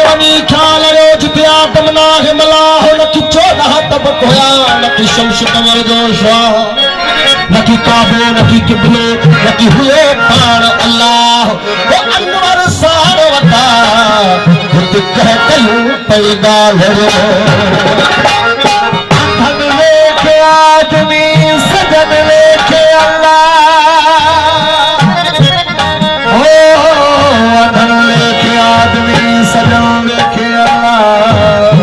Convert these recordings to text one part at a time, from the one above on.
वनी ख्याल रो जिते आदम ना है मला हो न कि 14 तब होया न कि शम्स कमर जोशा न कि काबो न कि किबलो न कि हुए पान अल्लाह वो अनवर सार वता खुद कह कयूं पैदा हो धन लेके आदमी सजन लेके अल्लाह धन लेके आदमी सजन लेके अल्लाह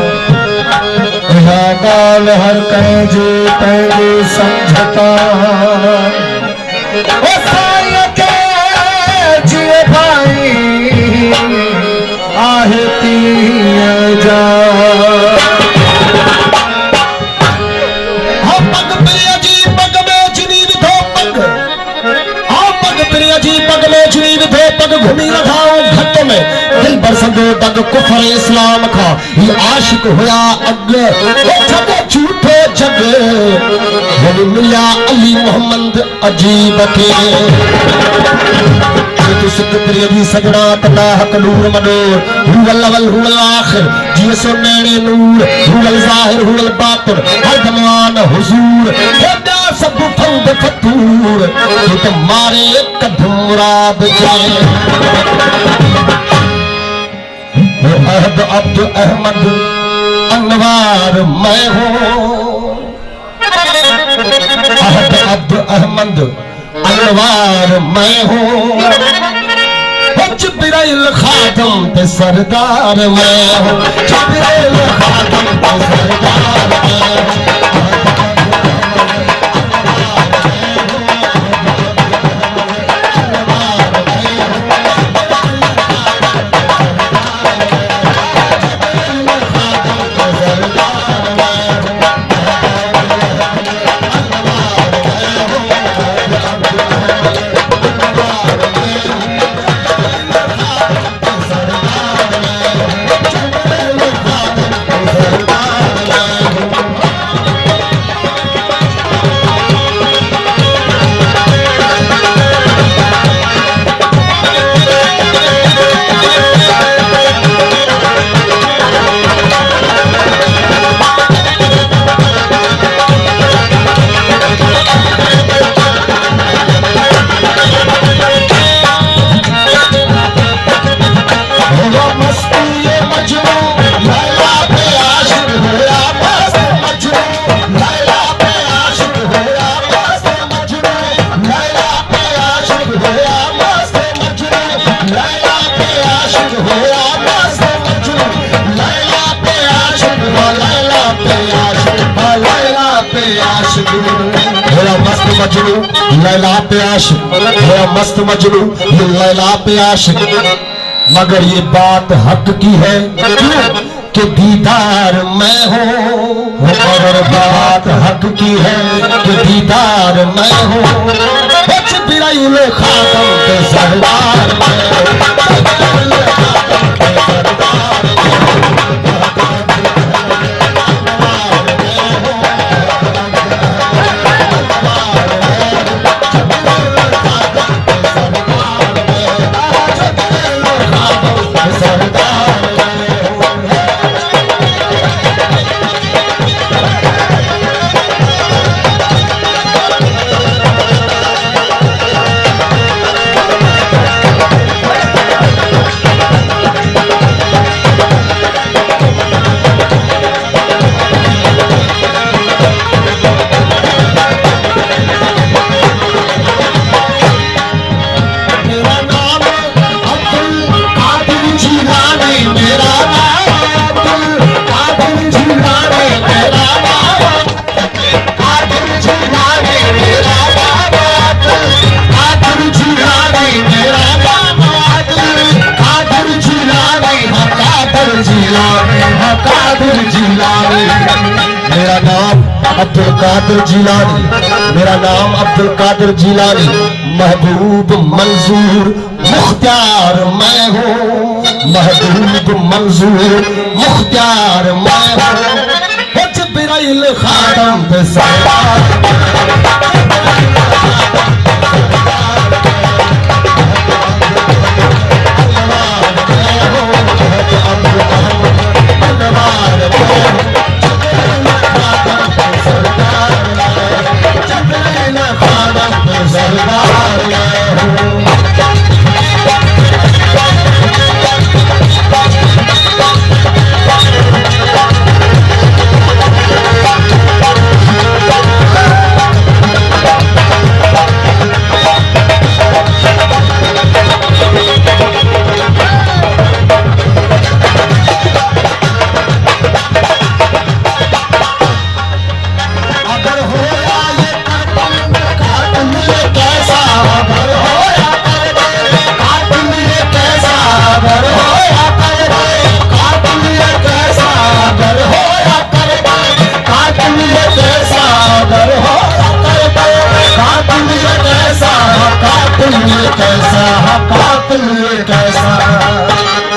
गाल हर कहीं जे पहले समझता ओ साईं के जिए भाई आहे तीए जा हम पग प्रिय जी पग में चुनी विधो पग हम पग प्रिय जी पग में चुनी विधो पग घूमी रखाओ घट में दिल बरसंदो दग कुफर इस्लाम खा ये आशिक होया अग जग झूठे जग वो मिला अली मोहम्मद अजीब के तो सिद्ध प्रिय भी सजना तला हक नूर मनोर हुवल अवल हुवल आखिर जी सो नैने नूर हुवल जाहिर हुवल बातिन हर जमान हुजूर हेदा सब फंद फतूर तो मारे कधुराब के अहद अब्द अहमद अनवार मैं हूँ अहद अब्द अहमद अनवार मैं हूँ जिब्राइल खादम पे सरदार मैं हूँ जिब्राइल खादम पे सरदार मैं हूँ लैला पे आशिक है मस्त मजनू ये लैला पे आशिक मगर ये बात हक की है कि दीदार मैं हूँ मगर बात हक की है कि दीदार मैं हूँ जिब्राइल खादम पे सरदार मेरा नाम अब्दुल कादिर जिलानी मेरा नाम अब्दुल कादिर जिलानी महबूब मंजूर मुख्तियार मैं हूँ महबूब मंजूर मुख्तियार मैं हूँ जिब्राइल खादम पे सरदार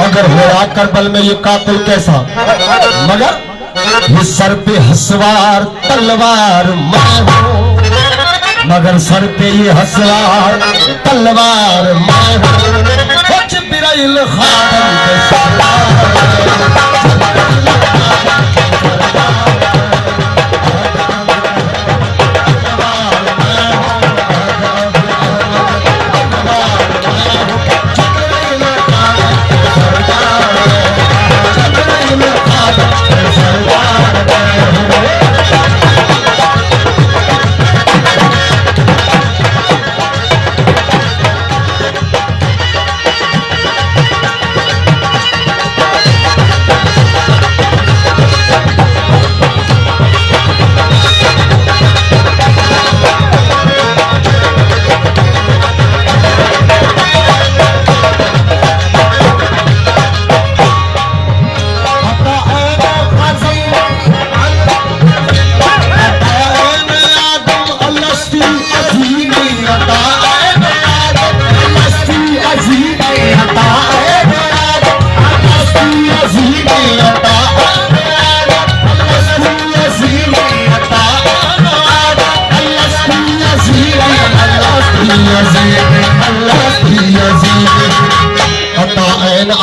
मगर होया करबल में ये कातिल कैसा, मगर ये सर पे हसवार तलवार मैं हूँ, मगर सर पे ये हसवार तलवार मैं हूँ। जिब्राइल खादम के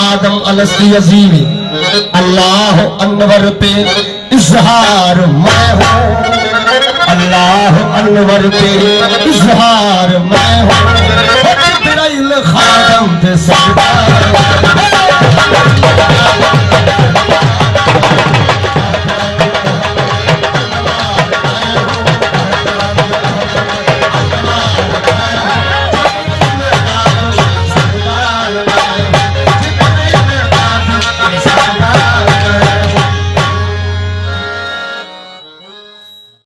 आदम अलस्ती अजीमी अल्लाह अनवर पे इजहार मैं हूँ, अल्लाह अनवर पे इजहार मैं हूँ। जिब्राइल खादम पे सरदार